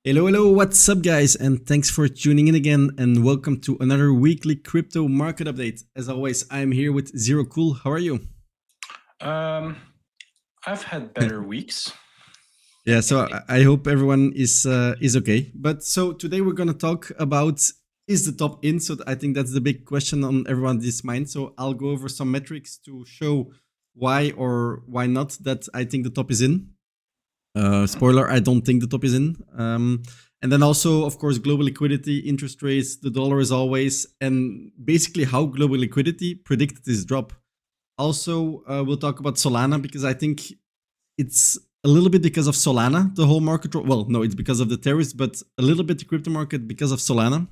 Hello, hello, what's up guys, and thanks for tuning in again, and welcome to another weekly crypto market update. As always, I'm here with Zero Cool. How are you? I've had better weeks. Yeah, so I hope everyone is okay. But so today we're gonna talk about, is the top in? So I think that's the big question on everyone's mind. So I'll go over some metrics to show why or why not that I think the top is in. Spoiler, I don't think the top is in. And then also, of course, global liquidity, interest rates, the dollar as always, and basically how global liquidity predicted this drop. Also, we'll talk about Solana because I think it's a little bit because of Solana, the whole market drop. Well, no, it's because of the tariffs, but a little bit the crypto market because of Solana.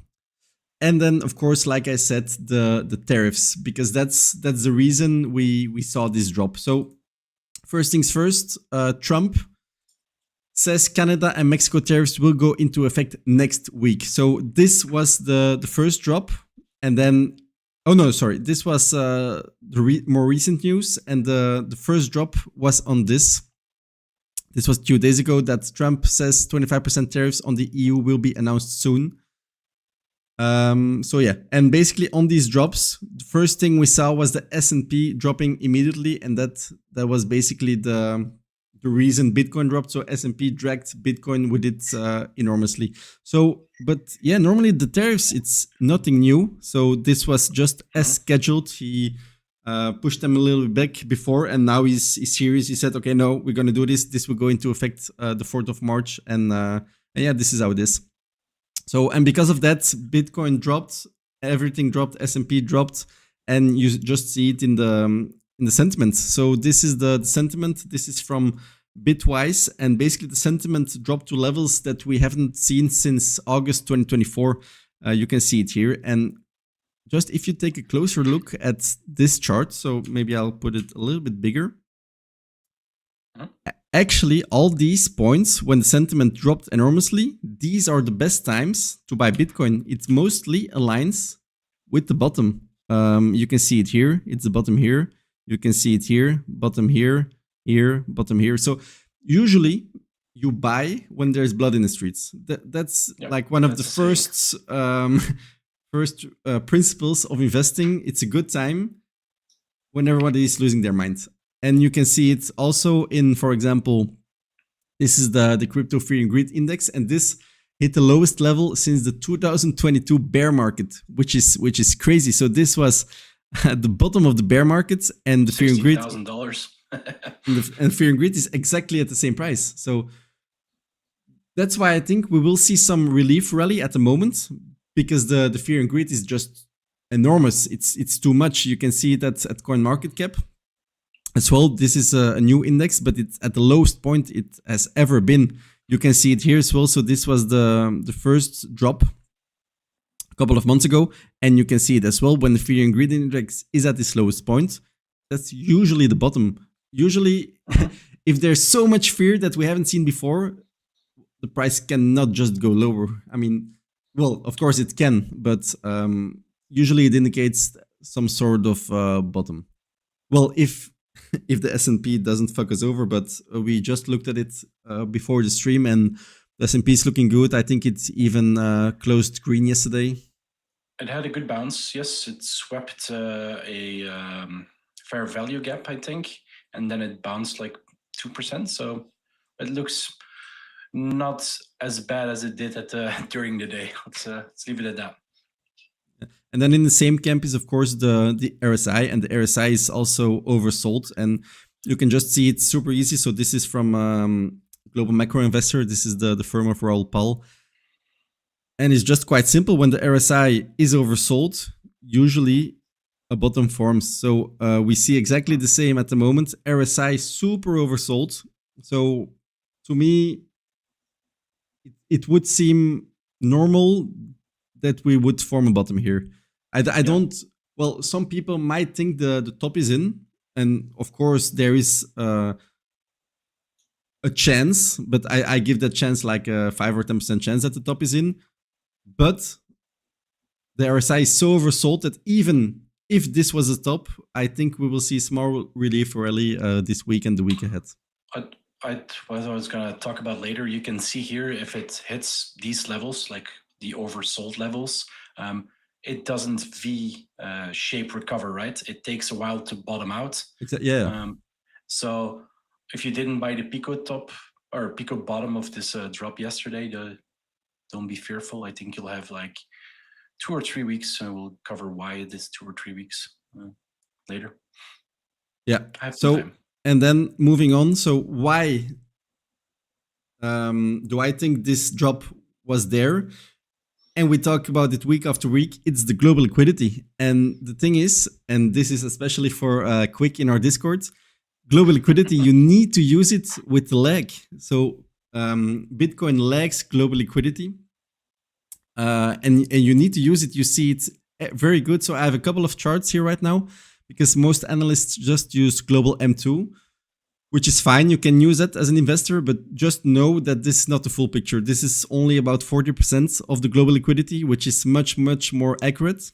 And then, of course, like I said, the tariffs, because that's the reason we saw this drop. So first things first, Trump says Canada and Mexico tariffs will go into effect next week. So this was the first drop, and then this was the more recent news, and the first drop was on this. This was 2 days ago that Trump says 25% tariffs on the EU will be announced soon. So yeah, and basically on these drops, the first thing we saw was the S&P dropping immediately, and that was basically the reason Bitcoin dropped. So S&P dragged Bitcoin with it enormously. So, but yeah, normally the tariffs, it's nothing new. So this was just as scheduled. He pushed them a little bit back before, and now he's serious. He said, okay, no, we're going to do this. This will go into effect the 4th of March. And yeah, this is how it is. So, and because of that, Bitcoin dropped, everything dropped, S&P dropped, and you just see it in the sentiment. So this is the sentiment. This is from Bitwise, and basically the sentiment dropped to levels that we haven't seen since August 2024. You can see it here. And just if you take a closer look at this chart, so maybe I'll put it a little bit bigger. Actually, all these points, when the sentiment dropped enormously, these are the best times to buy Bitcoin. It mostly aligns with the bottom. You can see it here. It's the bottom here. You can see it here, bottom here, here, bottom here. So usually you buy when there's blood in the streets. That's like one of the first principles of investing. It's a good time when everybody is losing their mind. And you can see it also in, for example, this is the crypto fear and greed index, and this hit the lowest level since the 2022 bear market, which is crazy. So this was at the bottom of the bear market, and the fear and greed $60,000 and fear and greed is exactly at the same price. So that's why I think we will see some relief rally at the moment, because the fear and greed is just enormous. It's too much. You can see that at CoinMarketCap as well. This is a new index, but it's at the lowest point it has ever been. You can see it here as well. So this was the first drop a couple of months ago, and you can see it as well when the fear and greed index is at its lowest point. That's usually the bottom. Usually, if there's so much fear that we haven't seen before, the price cannot just go lower. I mean, well, of course it can, but usually it indicates some sort of bottom. Well, if the S&P doesn't fuck us over, but we just looked at it before the stream, and the S&P is looking good. I think it's even closed green yesterday. It had a good bounce. Yes, it swept a fair value gap, I think, and then it bounced like 2%. So it looks not as bad as it did during the day. Let's leave it at that. And then in the same camp is, of course, the RSI, and the RSI is also oversold, and you can just see it super easy. So this is from Global Macro Investor. This is the firm of Raoul Pal. And it's just quite simple. When the RSI is oversold, usually a bottom forms. So we see exactly the same at the moment. RSI super oversold. So to me, it would seem normal that we would form a bottom here. I don't, well, some people might think the top is in, and of course there is a chance, but I give that chance like a 5 or 10% chance that the top is in. But the RSI is so oversold that even if this was a top, I think we will see small relief rally this week and the week ahead. what I was gonna talk about later, you can see here if it hits these levels, like the oversold levels, it doesn't V shape recover, right? It takes a while to bottom out. Yeah. So if you didn't buy the Pico top or Pico bottom of this drop yesterday, don't be fearful. I think you'll have like 2 or 3 weeks. We'll cover why it is 2 or 3 weeks later. Yeah. I have some time. And then moving on. So why do I think this drop was there? And we talk about it week after week. It's the global liquidity. And the thing is, and this is especially for Quick in our Discord, global liquidity, you need to use it with the lag. So Bitcoin lags global liquidity. And you need to use it. You see it very good. So I have a couple of charts here right now because most analysts just use global M2, which is fine. You can use it as an investor, but just know that this is not the full picture. This is only about 40% of the global liquidity, which is much, much more accurate.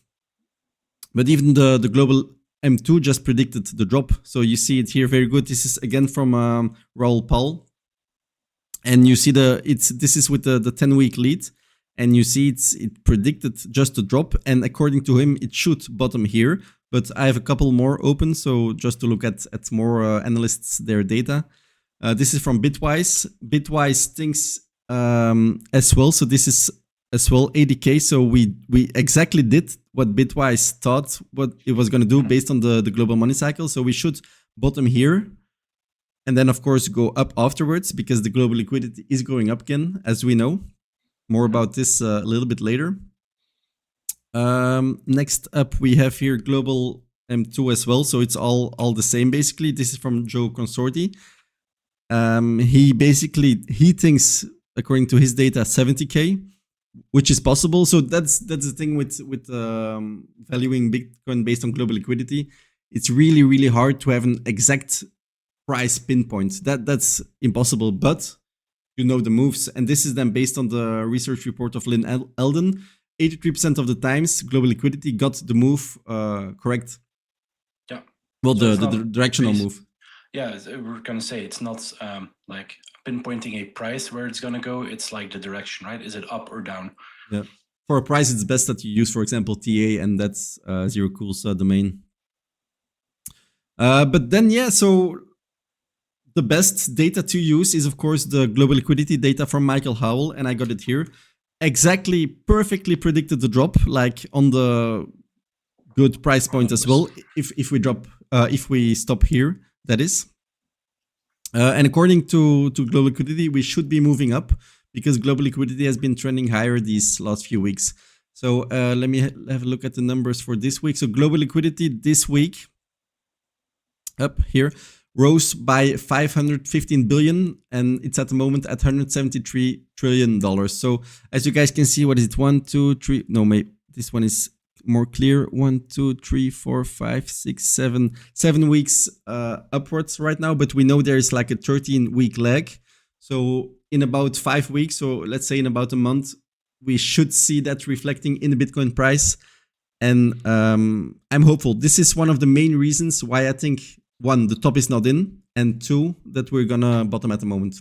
But even the global M2 just predicted the drop. So you see it here very good. This is again from Raoul Pal. And you see this is with the 10-week lead. And you see it predicted just a drop. And according to him, it should bottom here. But I have a couple more open, so just to look at more analysts, their data. This is from Bitwise. Bitwise thinks as well. So this is as well ADK. So we exactly did what Bitwise thought what it was going to do based on the global money cycle. So we should bottom here. And then, of course, go up afterwards because the global liquidity is going up again, as we know. More about this a little bit later. Next up, we have here global M2 as well. So it's all the same, basically. This is from Joe Consorti. He thinks, according to his data, 70K, which is possible. So that's the thing with valuing Bitcoin based on global liquidity. It's really, really hard to have an exact price pinpoint. That's impossible, but you know the moves. And this is then based on the research report of Lynn Eldon. 83% of the times, global liquidity got the move correct. Yeah. Well, so the directional move. Yeah, we're going to say it's not like pinpointing a price where it's going to go. It's like the direction, right? Is it up or down? Yeah. For a price, it's best that you use, for example, TA, and that's Zero Cool's domain. But then, yeah, so the best data to use is, of course, the global liquidity data from Michael Howell, and I got it here. Exactly, perfectly predicted the drop, like on the good price point as well. If we stop here, that is. And according to global liquidity, we should be moving up because global liquidity has been trending higher these last few weeks. So let me have a look at the numbers for this week. So global liquidity this week, up here, rose by 515 billion, and it's at the moment at $173 trillion. So as you guys can see, what is it? 1, 2, 3. No, maybe this one is more clear. 1, 2, 3, 4, 5, 6, 7. 7 weeks upwards right now, but we know there is like a 13-week lag. So in about 5 weeks, so let's say in about a month, we should see that reflecting in the Bitcoin price. And I'm hopeful. This is one of the main reasons why I think, 1, the top is not in, and 2, that we're gonna bottom at the moment.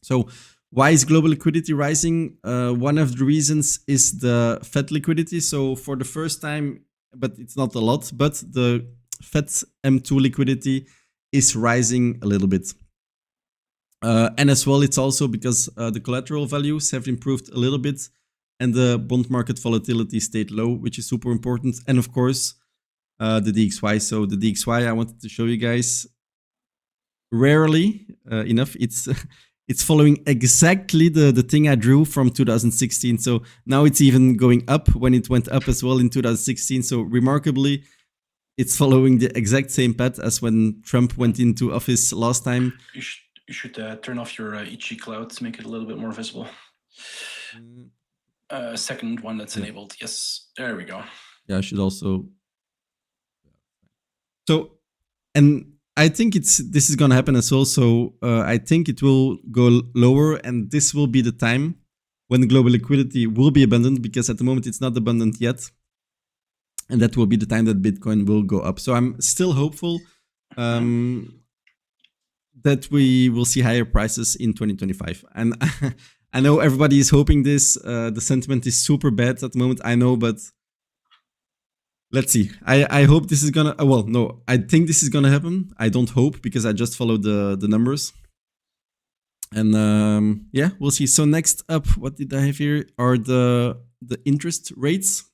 So why is global liquidity rising? One of the reasons is the Fed liquidity. So for the first time, but it's not a lot, but the Fed M2 liquidity is rising a little bit. And as well, it's also because the collateral values have improved a little bit and the bond market volatility stayed low, which is super important. And of course, the DXY. So the DXY, I wanted to show you guys. Rarely enough, it's following exactly the thing I drew from 2016. So now it's even going up when it went up as well in 2016. So remarkably, it's following the exact same path as when Trump went into office last time. You should turn off your Ichi cloud to make it a little bit more visible. Second one that's enabled. Yes, there we go. Yeah, I should also. So, and I think this is gonna happen as well. So I think it will go lower, and this will be the time when global liquidity will be abundant, because at the moment it's not abundant yet, and that will be the time that Bitcoin will go up. So I'm still hopeful. that we will see higher prices in 2025. And I know everybody is hoping this. The sentiment is super bad at the moment, I know, but let's see. I hope this is gonna, well, no, I think this is gonna happen. I don't hope, because I just followed the numbers. And yeah, we'll see. So next up, what did I have here are the interest rates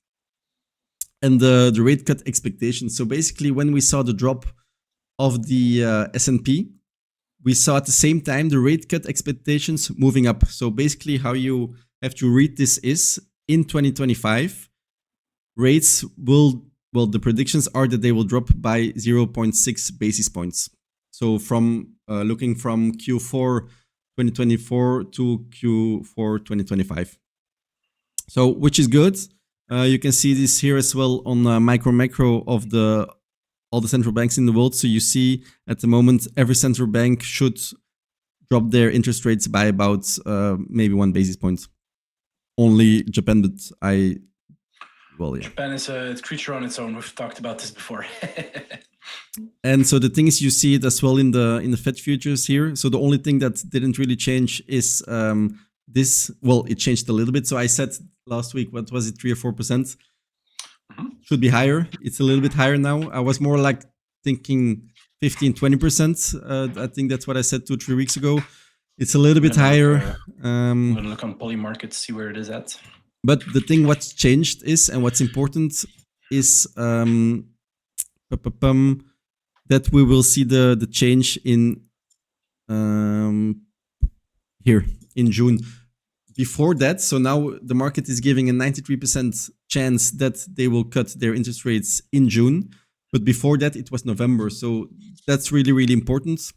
and the rate cut expectations. So basically, when we saw the drop of the S&P, we saw at the same time the rate cut expectations moving up. So basically, how you have to read this is, in 2025, rates will, well, the predictions are that they will drop by 0.6 basis points. So from looking from Q4 2024 to Q4 2025. So, which is good. You can see this here as well on macro of all the central banks in the world. So you see at the moment, every central bank should drop their interest rates by about maybe 1 basis point. Only Japan, but well, yeah. Japan is a creature on its own. We've talked about this before. And so the thing is, you see it as well in the Fed futures here. So the only thing that didn't really change is this. Well, it changed a little bit. So I said last week, what was it, 3 or 4%? Should be higher. It's a little bit higher now. I was more like thinking 15, 20%. I think that's what I said 2-3 weeks ago. It's a little bit higher. I'm gonna look on Polymarket to see where it is at. But the thing what's changed is, and what's important is that we will see the change in here in June. Before that, so now the market is giving a 93% chance that they will cut their interest rates in June. But before that, it was November. So that's really, really important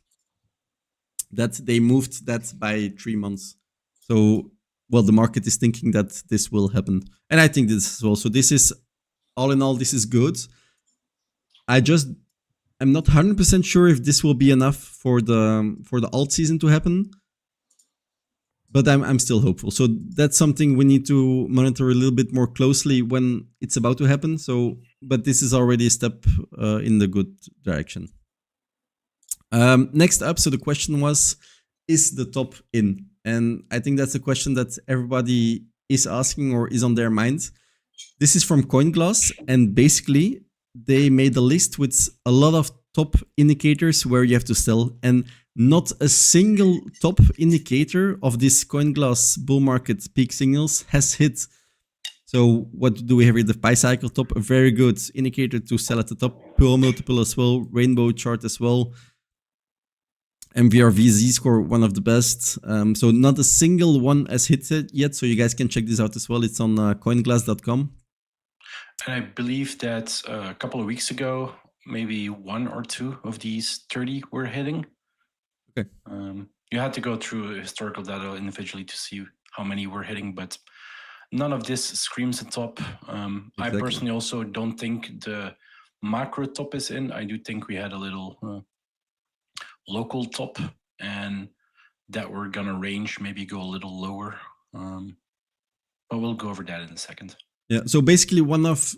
that they moved that by 3 months. So, well, the market is thinking that this will happen. And I think this as well. So this is, all in all, this is good. I'm not 100% sure if this will be enough for the alt season to happen. But I'm still hopeful. So that's something we need to monitor a little bit more closely when it's about to happen. So, but this is already a step in the good direction. Next up, so the question was, is the top in? And I think that's a question that everybody is asking or is on their mind. This is from CoinGlass, and basically they made a list with a lot of top indicators where you have to sell, and not a single top indicator of this CoinGlass bull market peak signals has hit. So what do we have here? The Pi cycle top, a very good indicator to sell at the top. Pearl multiple as well, rainbow chart as well. MVRV Z-score, one of the best. So not a single one has hit it yet. So you guys can check this out as well. It's on coinglass.com. And I believe that a couple of weeks ago, maybe 1 or 2 of these 30 were hitting. Okay. You had to go through historical data individually to see how many were hitting, but none of this screams the top. Exactly. I personally also don't think the macro top is in. I do think we had a little local top, and that we're gonna range, maybe go a little lower. But we'll go over that in a second. Yeah, so basically one of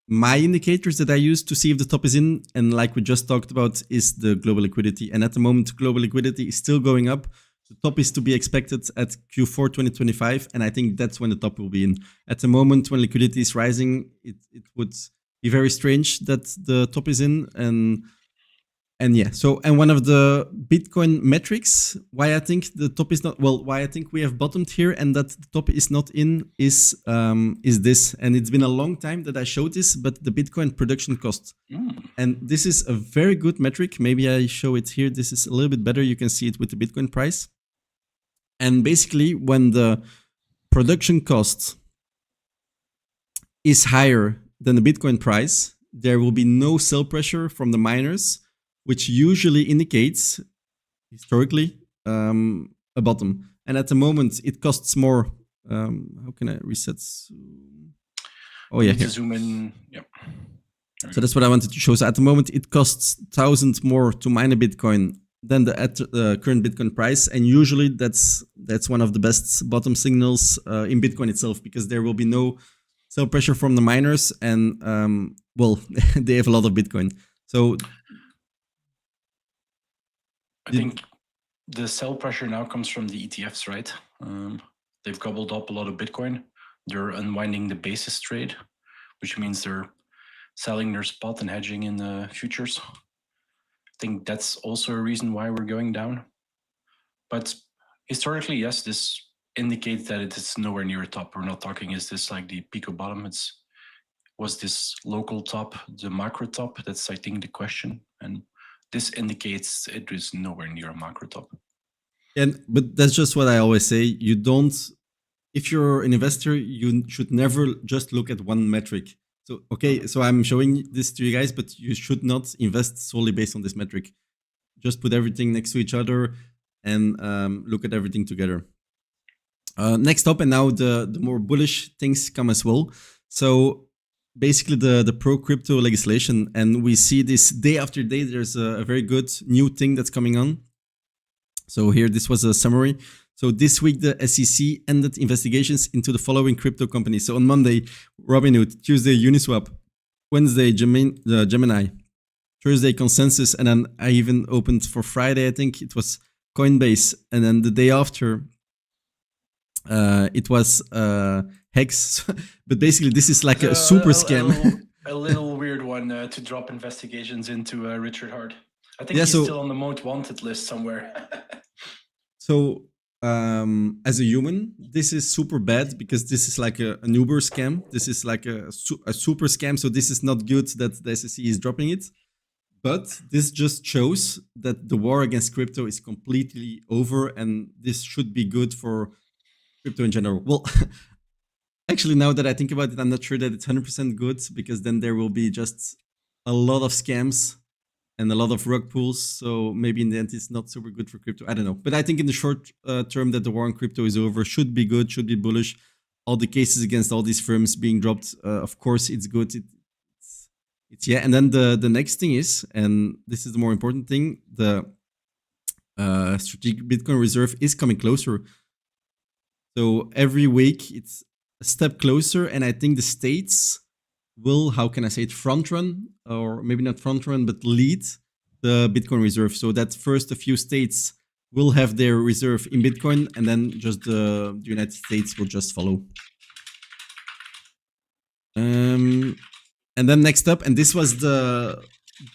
my indicators that I use to see if the top is in, and like we just talked about, is the global liquidity. And at the moment, global liquidity is still going up. The top is to be expected at Q4 2025, and I think that's when the top will be in. At the moment, when liquidity is rising, it would be very strange that the top is in. And yeah, so, and one of the Bitcoin metrics, why I think the top is not, well, why I think we have bottomed here and that the top is not in is this. And it's been a long time that I showed this, but the Bitcoin production cost. And this is a very good metric. Maybe I show it here. This is a little bit better. You can see it with the Bitcoin price. And basically, when the production cost is higher than the Bitcoin price, there will be no sell pressure from the miners, which usually indicates, historically, a bottom. And at the moment, it costs more. How can I reset? Oh yeah, here. Zoom in. Yep. So that's what I wanted to show. So at the moment, it costs 1,000 more to mine a Bitcoin than the current Bitcoin price. And usually that's one of the best bottom signals in Bitcoin itself, because there will be no sell pressure from the miners, and well, they have a lot of Bitcoin. So I think the sell pressure now comes from the ETFs, right? They've gobbled up a lot of Bitcoin. They're unwinding the basis trade, which means they're selling their spot and hedging in the futures. I think that's also a reason why we're going down. But historically, yes, this indicates that it is nowhere near a top. We're not talking, is this like the peak or bottom? Was this local top the macro top? That's, I think, the question. And this indicates it is nowhere near a macro top. But that's just what I always say. You don't, if you're an investor, you should never just look at one metric. So, okay, so I'm showing this to you guys, but you should not invest solely based on this metric. Just put everything next to each other and look at everything together. Next up, and now the more bullish things come as well. So basically the pro-crypto legislation, and we see this day after day, there's a very good new thing that's coming on. So here, this was a summary. So this week, the SEC ended investigations into the following crypto companies. So on Monday, Robinhood, Tuesday, Uniswap, Wednesday, Gemini, Thursday, Consensus, and then I even opened for Friday, I think it was Coinbase, and then the day after, it was Hex. But basically, this is like a super scam. A little weird one to drop investigations into Richard Hart. I think he's still on the most wanted list somewhere. So as a human, this is super bad because this is like an Uber scam. This is like a super scam. So this is not good that the SEC is dropping it. But this just shows that the war against crypto is completely over, and this should be good for crypto in general. Well, actually, now that I think about it, I'm not sure that it's 100% good, because then there will be just a lot of scams and a lot of rug pulls. So maybe in the end, it's not super good for crypto. I don't know. But I think in the short term that the war on crypto is over, should be good, should be bullish. All the cases against all these firms being dropped, of course, it's good. It's yeah. And then the next thing is, and this is the more important thing, the strategic Bitcoin reserve is coming closer. So every week it's a step closer, and I think the states will, how can I say it, front run, or maybe not front run, but lead the Bitcoin reserve. So that first a few states will have their reserve in Bitcoin, and then just the United States will just follow. And then next up, and this was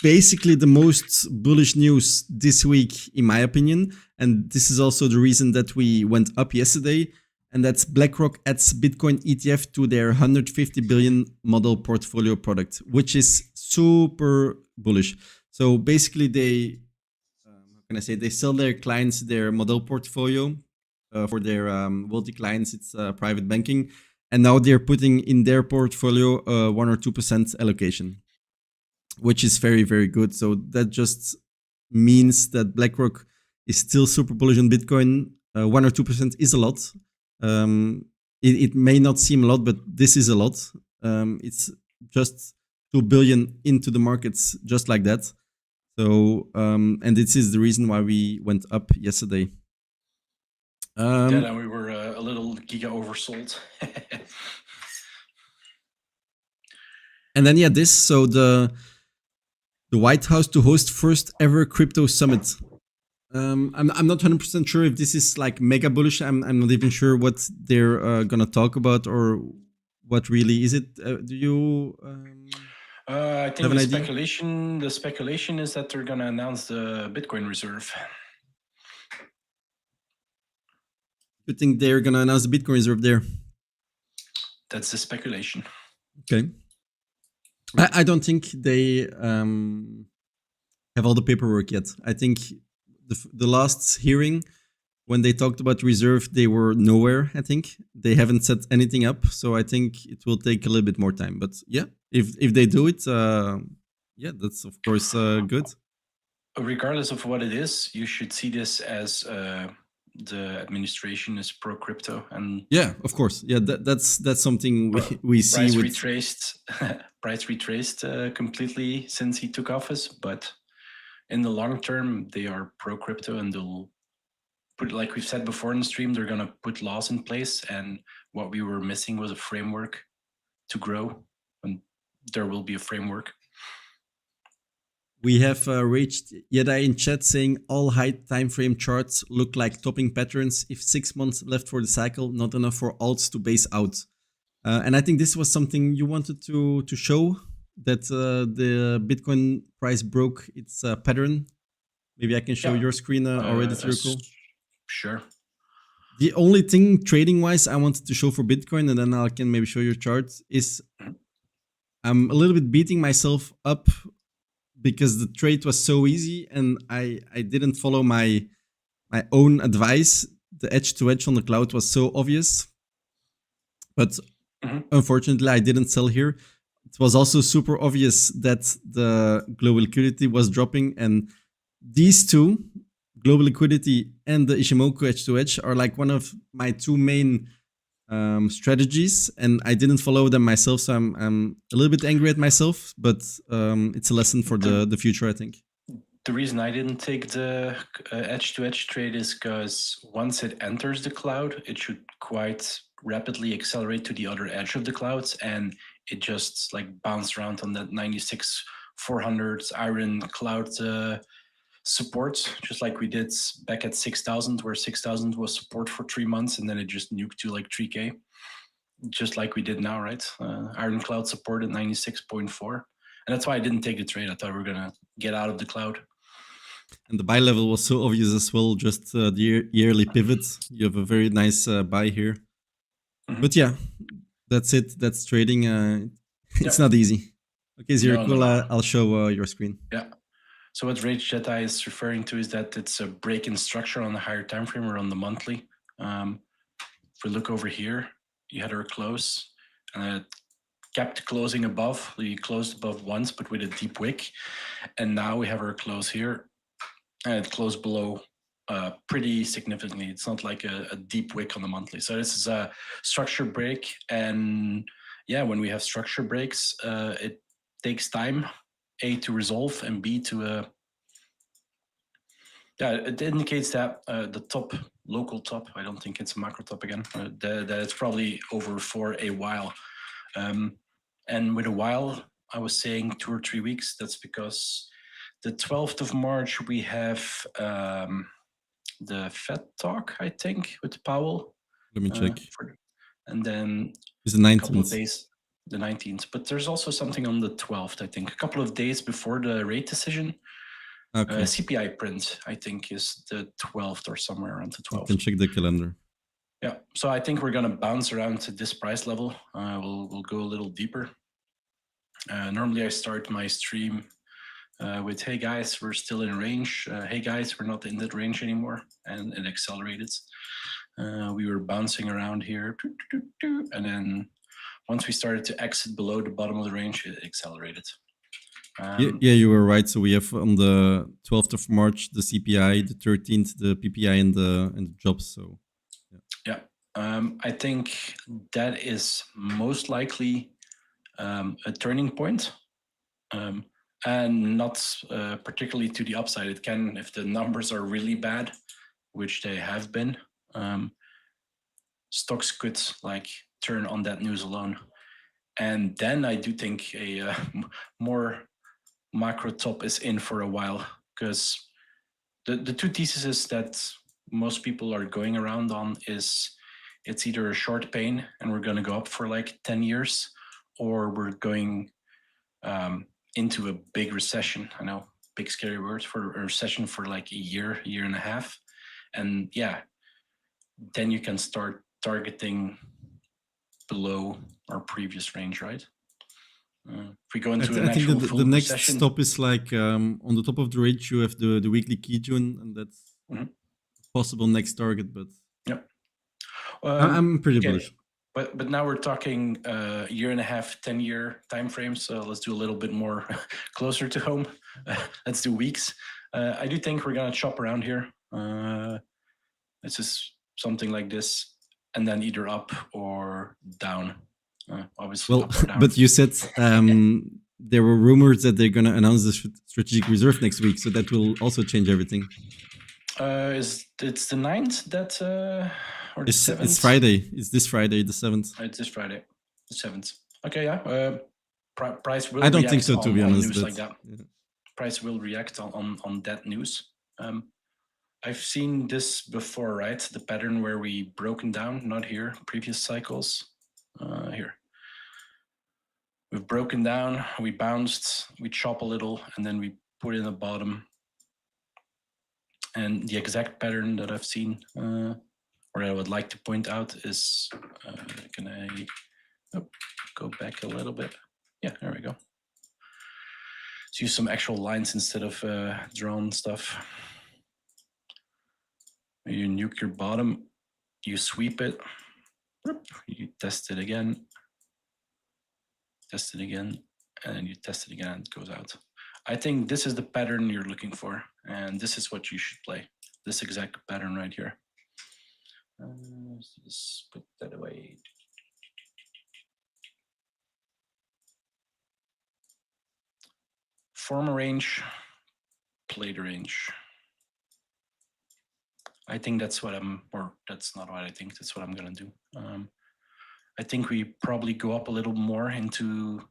basically the most bullish news this week, in my opinion, and this is also the reason that we went up yesterday, and that's BlackRock adds Bitcoin ETF to their 150 billion model portfolio product, which is super bullish. So basically, they, how can I say, they sell their clients their model portfolio for their wealthy clients. It's private banking. And now they're putting in their portfolio 1 or 2% allocation, which is very, very good. So that just means that BlackRock is still super bullish on Bitcoin. 1 or 2% is a lot. It may not seem a lot, but this is a lot. It's just 2 billion into the markets just like that. So, and this is the reason why we went up yesterday. And we were a little giga oversold. And then, yeah, this, so the White House to host first ever crypto summit. I'm not 100% sure if this is like mega bullish. I'm not even sure what they're gonna talk about or what really is it. Do you? I think the speculation is that they're gonna announce the Bitcoin reserve. You think they're gonna announce the Bitcoin reserve there? That's the speculation. Okay. I don't think they have all the paperwork yet. I think the last hearing, when they talked about reserve, they were nowhere. I think they haven't set anything up, so I think it will take a little bit more time. But yeah, if they do it, yeah, that's of course good. Regardless of what it is, you should see this as the administration is pro crypto, and yeah, of course, yeah, that's something we see. Price retraced completely since he took office, but in the long term, they are pro crypto, and they'll put, like we've said before in the stream, they're gonna put laws in place, and what we were missing was a framework to grow, and there will be a framework. We have reached Yedai in chat saying all high time frame charts look like topping patterns. If 6 months left for the cycle, not enough for alts to base out. And I think this was something you wanted to show, that the Bitcoin price broke its pattern. Maybe I can show your screen already, Circle. Sure. The only thing trading wise I wanted to show for Bitcoin, and then I can maybe show your charts, is I'm a little bit beating myself up because the trade was so easy and I didn't follow my own advice. The edge to edge on the cloud was so obvious, but unfortunately I didn't sell here. It was also super obvious that the global liquidity was dropping, and these two, global liquidity and the Ishimoku edge to edge, are like one of my two main strategies, and I didn't follow them myself, so I'm a little bit angry at myself, but it's a lesson for the future, I think. The reason I didn't take the edge-to-edge trade is because once it enters the cloud, it should quite rapidly accelerate to the other edge of the clouds, and it just like bounced around on that 96,400 iron cloud support, just like we did back at 6,000, where 6,000 was support for 3 months, and then it just nuked to like 3K, just like we did now, right? Iron cloud support at 96.4. And that's why I didn't take the trade. I thought we were going to get out of the cloud. And the buy level was so obvious as well, just the yearly pivot. You have a very nice buy here. But yeah, that's it. That's trading. It's not easy. Okay, Zirkul, no. I'll show your screen. Yeah. So what Rage Jedi is referring to is that it's a break in structure on the higher time frame or on the monthly. If we look over here, you had our close, and it kept closing above. We closed above once, but with a deep wick. And now we have our close here, and it closed below pretty significantly. It's not like a deep wick on the monthly. So this is a structure break. And yeah, when we have structure breaks, it takes time, A, to resolve, and B, to it indicates that the top, local top, I don't think it's a macro top again, that it's probably over for a while. And with a while, I was saying 2 or 3 weeks. That's because the 12th of March, we have the Fed talk, I think, with Powell. Let me check. And then it's the 19th. A couple of days, the 19th. But there's also something on the 12th, I think, a couple of days before the rate decision. Okay. CPI print, I think, is the 12th or somewhere around the 12th. I can check the calendar. Yeah, so I think we're going to bounce around to this price level. We'll go a little deeper. Normally, I start my stream with, hey guys, we're still in range. Hey guys, we're not in that range anymore. And it accelerated. We were bouncing around here. And then once we started to exit below the bottom of the range, it accelerated. Yeah, you were right. So we have on the 12th of March, the CPI, the 13th, the PPI, and the jobs. So yeah, I think that is most likely a turning point, and not particularly to the upside. It can, if the numbers are really bad, which they have been, stocks could like turn on that news alone. And then I do think a more macro top is in for a while, because the two theses that most people are going around on is it's either a short pain and we're going to go up for like 10 years, or we're going into a big recession. I know, big scary word, for a recession for like a year and a half. And yeah, then you can start targeting below our previous range, right? If we go into an actual full the next recession, stop is like on the top of the range, you have the weekly Kijun, and that's possible next target. But yeah, I'm pretty bullish. But now we're talking year and a half, 10-year time frames. So let's do a little bit more closer to home. Let's do weeks. I do think we're gonna chop around here. It's just something like this, and then either up or down. Obviously, well, up or down. But you said there were rumors that they're going to announce the strategic reserve next week, so that will also change everything. It's the 9th that or the 7th? It's Friday. It's this Friday, the 7th. It's this Friday, the 7th. Okay, yeah. Price will. I don't think so, to be honest. News like that. price will react on that news. I've seen this before, right? The pattern where we broken down, not here, previous cycles. Here. We've broken down, we bounced, we chop a little, and then we put in the bottom. And the exact pattern that I've seen, or I would like to point out is, can I go back a little bit? Yeah, there we go. Let's use some actual lines instead of drawn stuff. You nuke your bottom, you sweep it, you test it again, and then you test it again, and it goes out. I think this is the pattern you're looking for, and this is what you should play. This exact pattern right here. Just put that away. Form a range, play the range. I think that's what that's not what I think, that's what I'm gonna do. I think we probably go up a little more into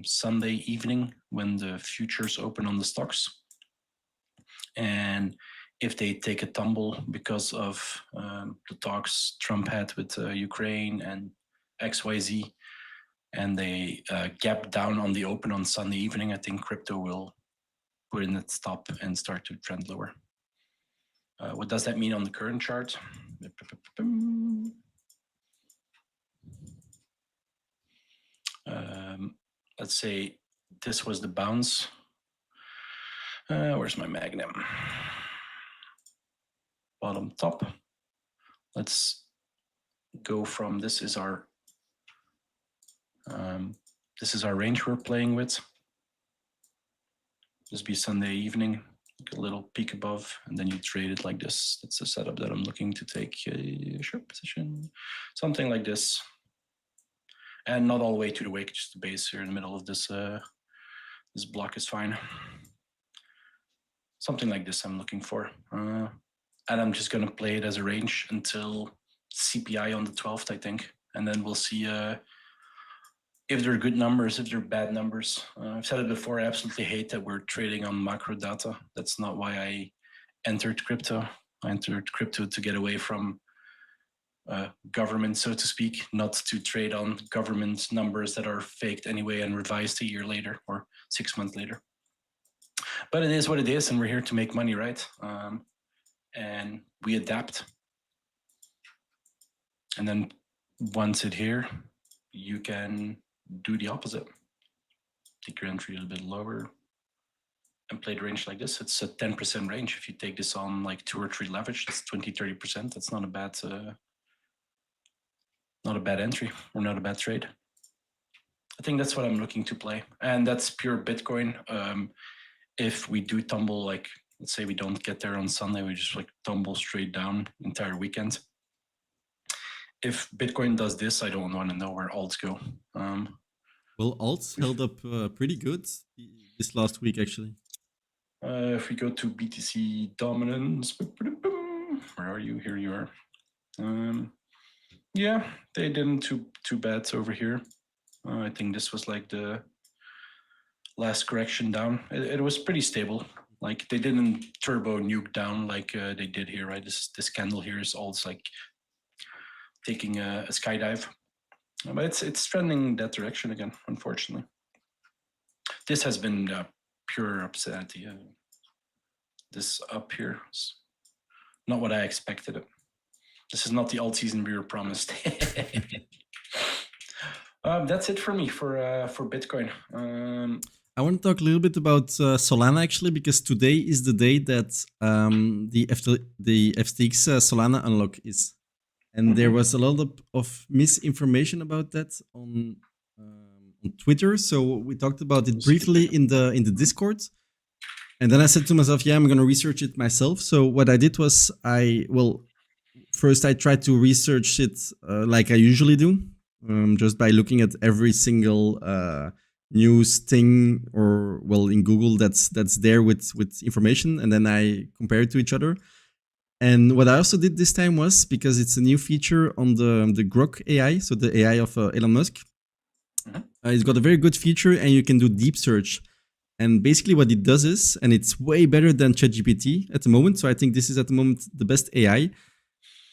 Sunday evening when the futures open on the stocks. And if they take a tumble because of the talks Trump had with Ukraine and XYZ, and they gap down on the open on Sunday evening, I think crypto will put in its stop and start to trend lower. What does that mean on the current chart? Let's say this was the bounce. Where's my magnum? Bottom top. Let's go from this is our range we're playing with. This be Sunday evening, a little peak above, and then you trade it like this. That's the setup that I'm looking to take a short position, something like this. And not all the way to the wick, just the base here in the middle of this this block is fine. Something like this I'm looking for. And I'm just gonna play it as a range until CPI on the 12th, I think. And then we'll see if they're good numbers, if they're bad numbers. I've said it before, I absolutely hate that we're trading on macro data. That's not why I entered crypto. I entered crypto to get away from government, so to speak, not to trade on government numbers that are faked anyway and revised a year later or 6 months later. But it is what it is, and we're here to make money, right? And we adapt. And then once it's here, you can do the opposite. Take your entry a little bit lower and play the range like this. It's a 10% range. If you take this on like 2 or 3 leverage, that's 20-30%. That's not a bad entry or not a bad trade. I think that's what I'm looking to play, and that's pure Bitcoin. If we do tumble, like let's say we don't get there on Sunday, we just like tumble straight down entire weekend. If Bitcoin does this, I don't want to know where alts go. Well, alts held up pretty good this last week, actually. If we go to BTC dominance, where are you? Here you are. Yeah, they didn't too bad over here. I think this was like the last correction down. It was pretty stable. Like they didn't turbo nuke down like they did here, right? This candle here is also like taking a skydive, but it's trending that direction again. Unfortunately, this has been pure upset. This up here is not what I expected it. This is not the alt season we were promised. That's it for me for Bitcoin. I want to talk a little bit about Solana actually, because today is the day that the FTX Solana unlock is, and there was a lot of misinformation about that on Twitter. So we talked about it briefly in the Discord, and then I said to myself, "Yeah, I'm going to research it myself." So what I did was first I tried to research it like I usually do, just by looking at every single news thing or in Google that's there with information, and then I compare it to each other. And what I also did this time was, because it's a new feature on the Grok AI, so the AI of Elon Musk, it's got a very good feature, and you can do deep search. And basically what it does is, and it's way better than ChatGPT at the moment. So I think this is at the moment the best AI.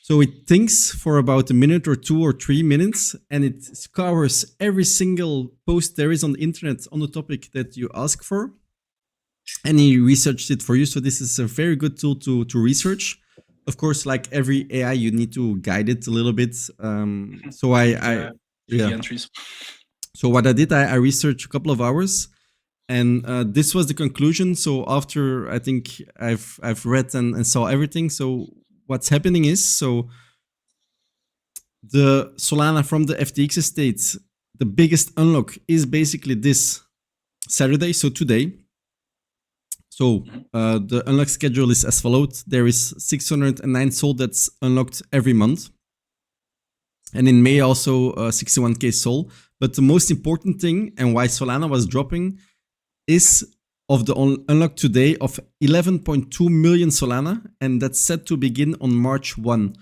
So it thinks for about a minute or 2 or 3 minutes, and it scours every single post there is on the internet on the topic that you ask for. And he researched it for you. So this is a very good tool to research. Of course, like every AI, you need to guide it a little bit. So the entries. So what I did, I researched a couple of hours, and this was the conclusion. So after I think I've read and saw everything. So what's happening is, so the Solana from the FTX estate, the biggest unlock is basically this Saturday, so today. So the unlock schedule is as follows. There is 609 SOL that's unlocked every month. And in May also 61k SOL. But the most important thing, and why Solana was dropping, is of the unlock today of 11.2 million Solana. And that's set to begin on March 1.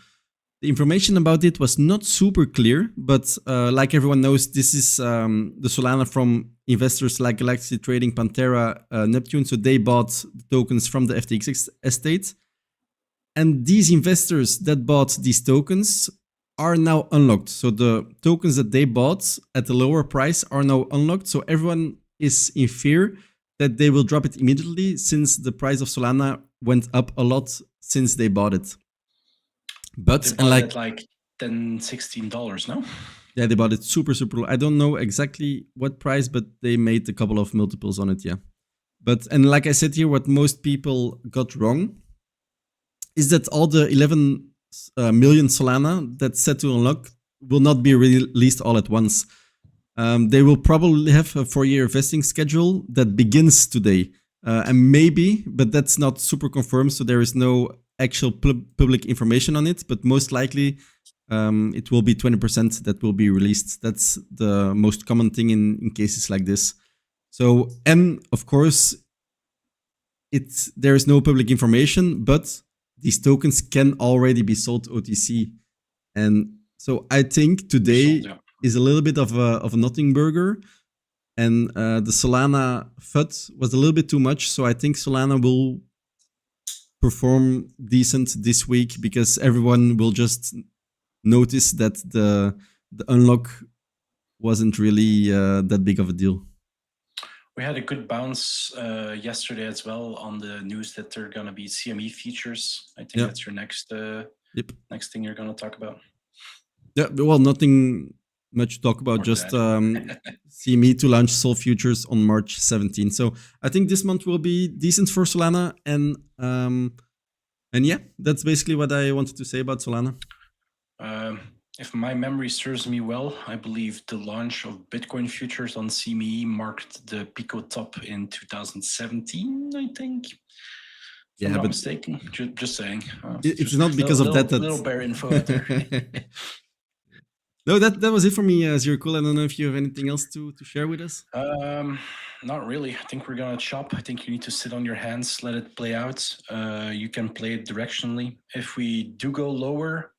The information about it was not super clear, but like everyone knows, this is the Solana from investors like Galaxy Trading, Pantera, Neptune. So they bought the tokens from the FTX estate. And these investors that bought these tokens are now unlocked. So the tokens that they bought at the lower price are now unlocked. So everyone is in fear that they will drop it immediately, since the price of Solana went up a lot since they bought it. But they bought it like $10, $16, no? Yeah, they bought it super low. I don't know exactly what price, but they made a couple of multiples on it, yeah. But, and like I said here, what most people got wrong is that all the 11 million Solana that's set to unlock will not be released all at once. They will probably have a 4-year vesting schedule that begins today. And maybe, but that's not super confirmed, so there is no actual public information on it, but most likely it will be 20% that will be released. That's the most common thing in cases like this. So, and of course, there is no public information, but these tokens can already be sold OTC. And so I think today is a little bit of a nothing burger. And the Solana FUD was a little bit too much. So I think Solana will perform decent this week, because everyone will just notice that the unlock wasn't really that big of a deal. We had a good bounce yesterday as well on the news that they're going to be CME features. I think that's your next next thing you're going to talk about. Yeah, well, nothing much to talk about, or just CME to launch Sol futures on March 17. So I think this month will be decent for Solana, and yeah, that's basically what I wanted to say about Solana. If my memory serves me well, I believe the launch of Bitcoin futures on CME marked the Pico top in 2017, I think. If I'm not mistaken, just saying. It's not because of that. Little bear info out there. No, that was it for me, Zirkul. I don't know if you have anything else to share with us. Not really. I think we're gonna chop. I think you need to sit on your hands, let it play out. You can play it directionally. If we do go lower,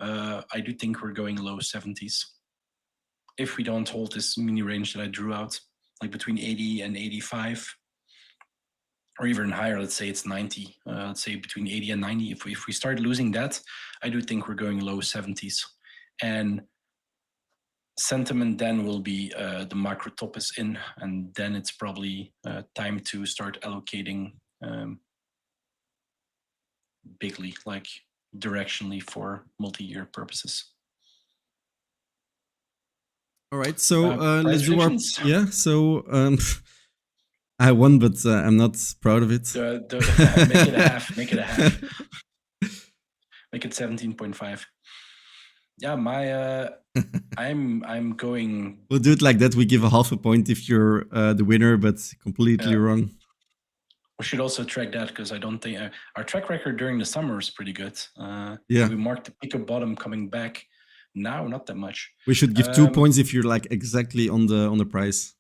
I do think we're going low 70s. If we don't hold this mini range that I drew out, like between 80 and 85, or even higher, let's say it's 90, let's say between 80 and 90. If we start losing that, I do think we're going low 70s. And sentiment then will be the macro top is in, and then it's probably time to start allocating bigly, like directionally for multi-year purposes. All right, so let's do our So I won, but I'm not proud of it. Make it a half. Make it a half. Make it 17.5. Yeah, my I'm going. We'll do it like that. We give a half a point if you're the winner, but completely wrong. We should also track that, because I don't think our track record during the summer is pretty good. We marked the peak of bottom coming back. Now, not that much. We should give 2 points if you're like exactly on the price.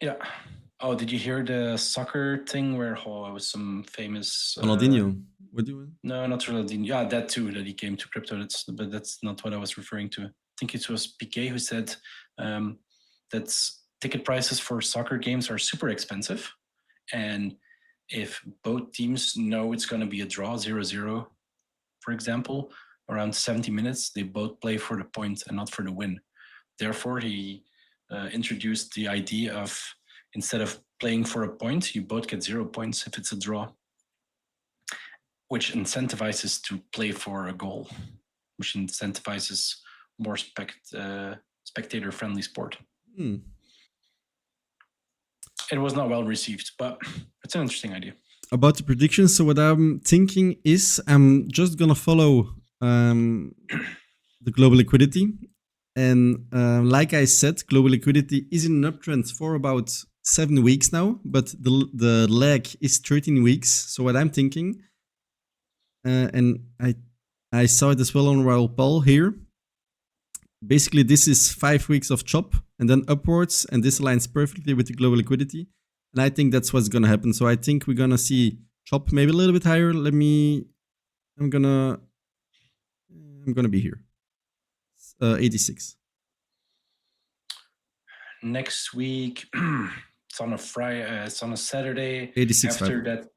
Yeah. Oh, did you hear the soccer thing where it was some famous Ronaldinho? What do you mean? No, not Ronaldinho. Yeah, that too, that he came to crypto. But that's not what I was referring to. I think it was Piqué who said that ticket prices for soccer games are super expensive, And if both teams know it's going to be a draw, 0-0, for example, around 70 minutes, they both play for the point and not for the win. Therefore, he introduced the idea of, instead of playing for a point, you both get 0 points if it's a draw, which incentivizes to play for a goal, which incentivizes more spectator-friendly sport. It was not well received, but it's an interesting idea. About the predictions, so what I'm thinking is I'm just gonna follow the global liquidity, and like I said, global liquidity is in an uptrend for about 7 weeks now, but the lag is 13 weeks. So what I'm thinking, and I saw it as well on Raoul Paul here. Basically, this is 5 weeks of chop and then upwards, and this aligns perfectly with the global liquidity. And I think that's what's gonna happen. So I think we're gonna see chop maybe a little bit higher. I'm gonna be here. 86. Next week, it's on a Friday. It's on a Saturday. 86 after that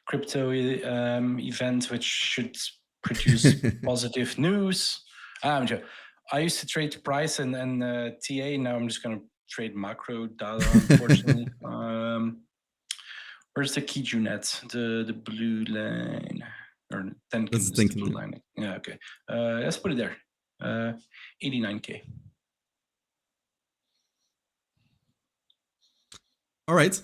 crypto event, which should produce positive news. I used to trade price and TA. Now I'm just gonna trade macro data, unfortunately. Where's the Kiju net? The blue line, or 10 is the blue line. Yeah, okay. Let's put it there. 89K. All right.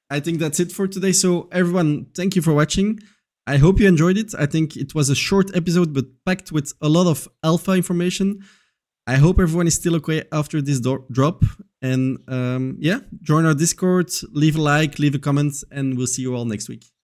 I think that's it for today. So everyone, thank you for watching. I hope you enjoyed it. I think it was a short episode, but packed with a lot of alpha information. I hope everyone is still okay after this drop. And yeah, join our Discord, leave a like, leave a comment, and we'll see you all next week.